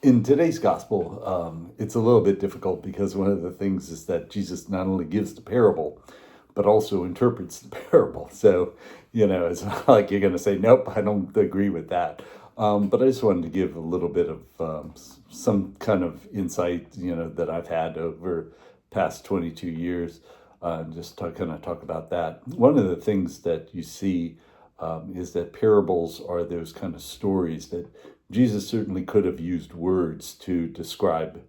In today's gospel, it's a little bit difficult because one of the things is that Jesus not only gives the parable, but also interprets the parable. So, it's not like you're going to say, nope, I don't agree with that. But I just wanted to give a little bit of some kind of insight, that I've had over past 22 years, just to kind of talk about that. One of the things that you see is that parables are those kind of stories that Jesus certainly could have used words to describe.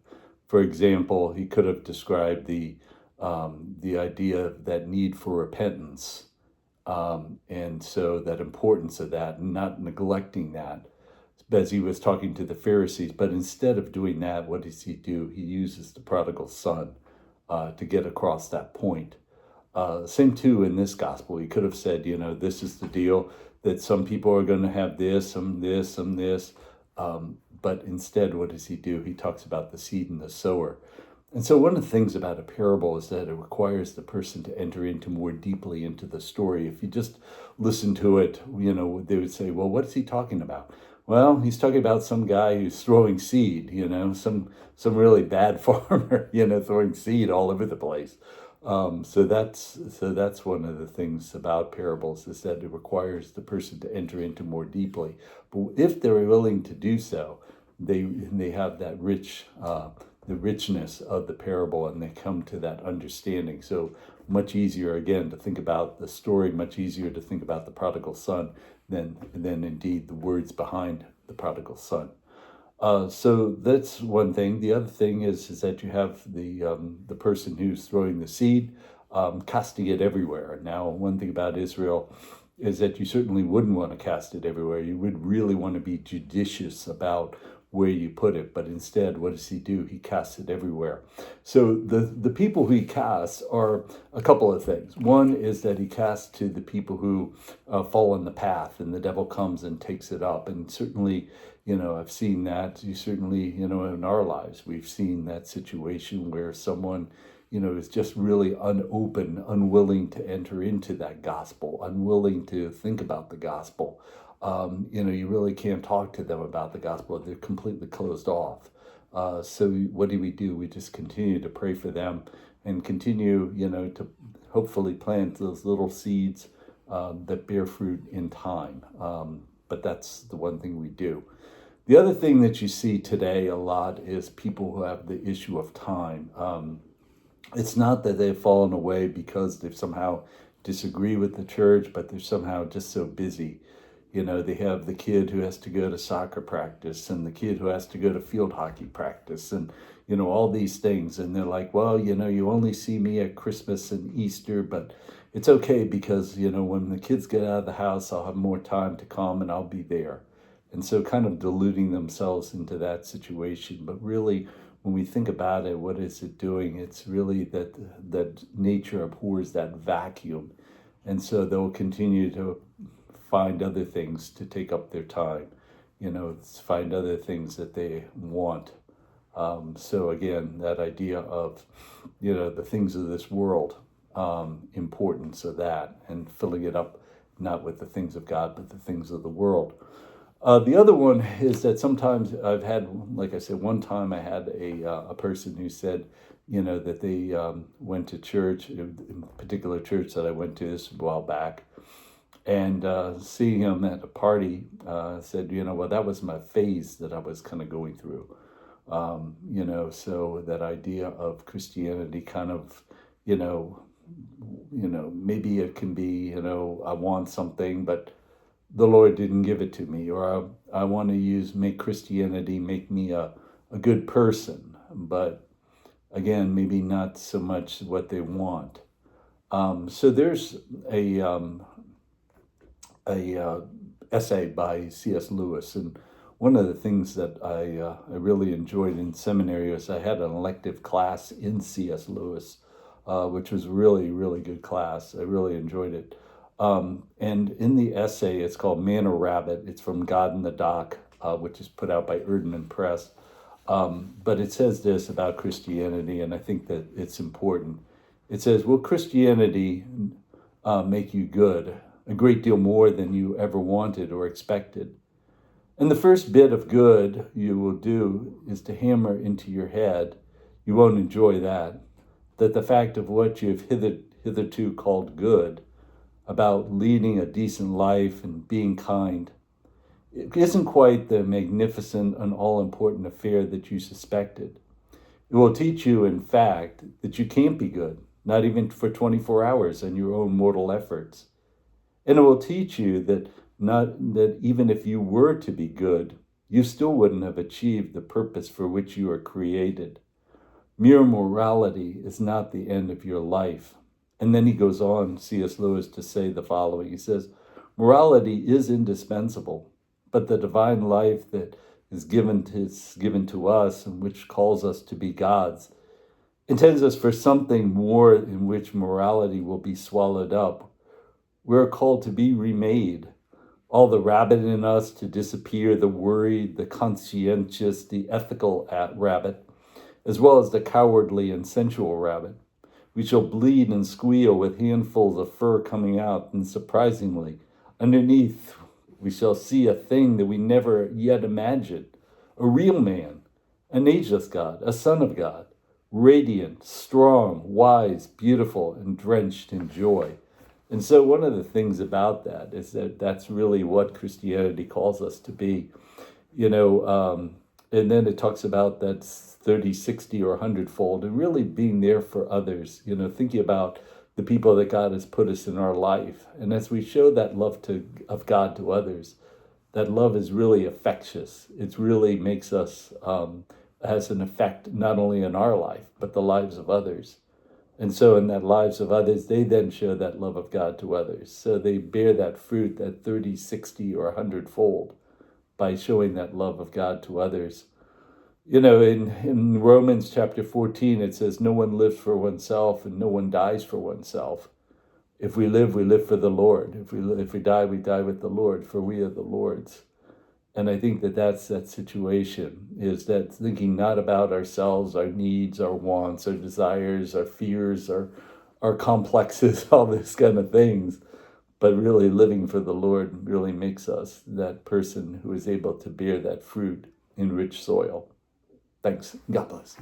For example, he could have described the idea of that need for repentance, and so that importance of that, and not neglecting that, as he was talking to the Pharisees. But instead of doing that, what does he do? He uses the prodigal son to get across that point. Same too in this gospel. He could have said, this is the deal, that some people are going to have this, some this, some this. But instead, what does he do? He talks about the seed and the sower. And so one of the things about a parable is that it requires the person to enter into more deeply into the story. If you just listen to it, they would say, well, what is he talking about? Well, he's talking about some guy who's throwing seed, some really bad farmer, throwing seed all over the place. So that's one of the things about parables, is that it requires the person to enter into more deeply. But if they're willing to do so, they have that the richness of the parable, and they come to that understanding. So much easier again to think about the story, much easier to think about the prodigal son than indeed the words behind the prodigal son. So that's one thing. The other thing is that you have the person who's throwing the seed, casting it everywhere. Now, one thing about Israel is that you certainly wouldn't want to cast it everywhere. You would really want to be judicious about where you put it. But instead, what does he do? He casts it everywhere. So the people who he casts are a couple of things. One is that he casts to the people who fall in the path, and the devil comes and takes it up. And certainly, I've seen that. You certainly, in our lives, we've seen that situation where someone, is just really unopen, unwilling to enter into that gospel, unwilling to think about the gospel. You really can't talk to them about the gospel. They're completely closed off. So what do? We just continue to pray for them and continue, to hopefully plant those little seeds that bear fruit in time. But that's the one thing we do. The other thing that you see today a lot is people who have the issue of time. It's not that they've fallen away because they've somehow disagree with the church, but they're somehow just so busy. They have the kid who has to go to soccer practice, and the kid who has to go to field hockey practice, and all these things. And they're like, well, you only see me at Christmas and Easter, but it's okay because, when the kids get out of the house, I'll have more time to come and I'll be there. And so kind of deluding themselves into that situation. But really, when we think about it, what is it doing? It's really that nature abhors that vacuum. And so they'll continue to find other things to take up their time, find other things that they want. So again, that idea of, the things of this world, importance of that, and filling it up not with the things of God, but the things of the world. The other one is that sometimes I've had, like I said, one time I had a person who said, that they went to church, in a particular church that I went to this a while back, and seeing him at a party, said, well, that was my phase that I was kind of going through. So that idea of Christianity kind of, maybe it can be, I want something, but the Lord didn't give it to me, or I want to make Christianity make me a good person, but again, maybe not so much what they want. So there's a essay by C.S. Lewis, and one of the things that I really enjoyed in seminary was I had an elective class in C.S. Lewis, which was really, really good class. I really enjoyed it. And in the essay, it's called Man or Rabbit. It's from God in the Dock, which is put out by Erdman Press. But it says this about Christianity, and I think that it's important. It says, will Christianity make you good? A great deal more than you ever wanted or expected. And the first bit of good you will do is to hammer into your head, you won't enjoy that the fact of what you've hitherto called good, about leading a decent life and being kind, it isn't quite the magnificent and all-important affair that you suspected. It will teach you, in fact, that you can't be good, not even for 24 hours on your own mortal efforts. And it will teach you that even if you were to be good, you still wouldn't have achieved the purpose for which you are created. Mere morality is not the end of your life. And then he goes on, C.S. Lewis, to say the following. He says, morality is indispensable, but the divine life that is given to us and which calls us to be gods intends us for something more in which morality will be swallowed up. We're called to be remade, all the rabbit in us to disappear, the worried, the conscientious, the ethical rabbit, as well as the cowardly and sensual rabbit. We shall bleed and squeal with handfuls of fur coming out, and surprisingly, underneath we shall see a thing that we never yet imagined, a real man, an ageless God, a son of God, radiant, strong, wise, beautiful, and drenched in joy. And so one of the things about that is that that's really what Christianity calls us to be. And then it talks about that 30, 60, or 100-fold, and really being there for others, thinking about the people that God has put us in our life. And as we show that love of God to others, that love is really infectious. It really makes us, has an effect not only in our life, but the lives of others. And so in that lives of others, they then show that love of God to others. So they bear that fruit, that 30, 60, or 100-fold, by showing that love of God to others. In Romans chapter 14, it says, no one lives for oneself and no one dies for oneself. If we live for the Lord. If we die, we die with the Lord, for we are the Lord's. And I think that's that situation, is that thinking not about ourselves, our needs, our wants, our desires, our fears, our complexes, all these kind of things, but really living for the Lord really makes us that person who is able to bear that fruit in rich soil. Thanks. God bless.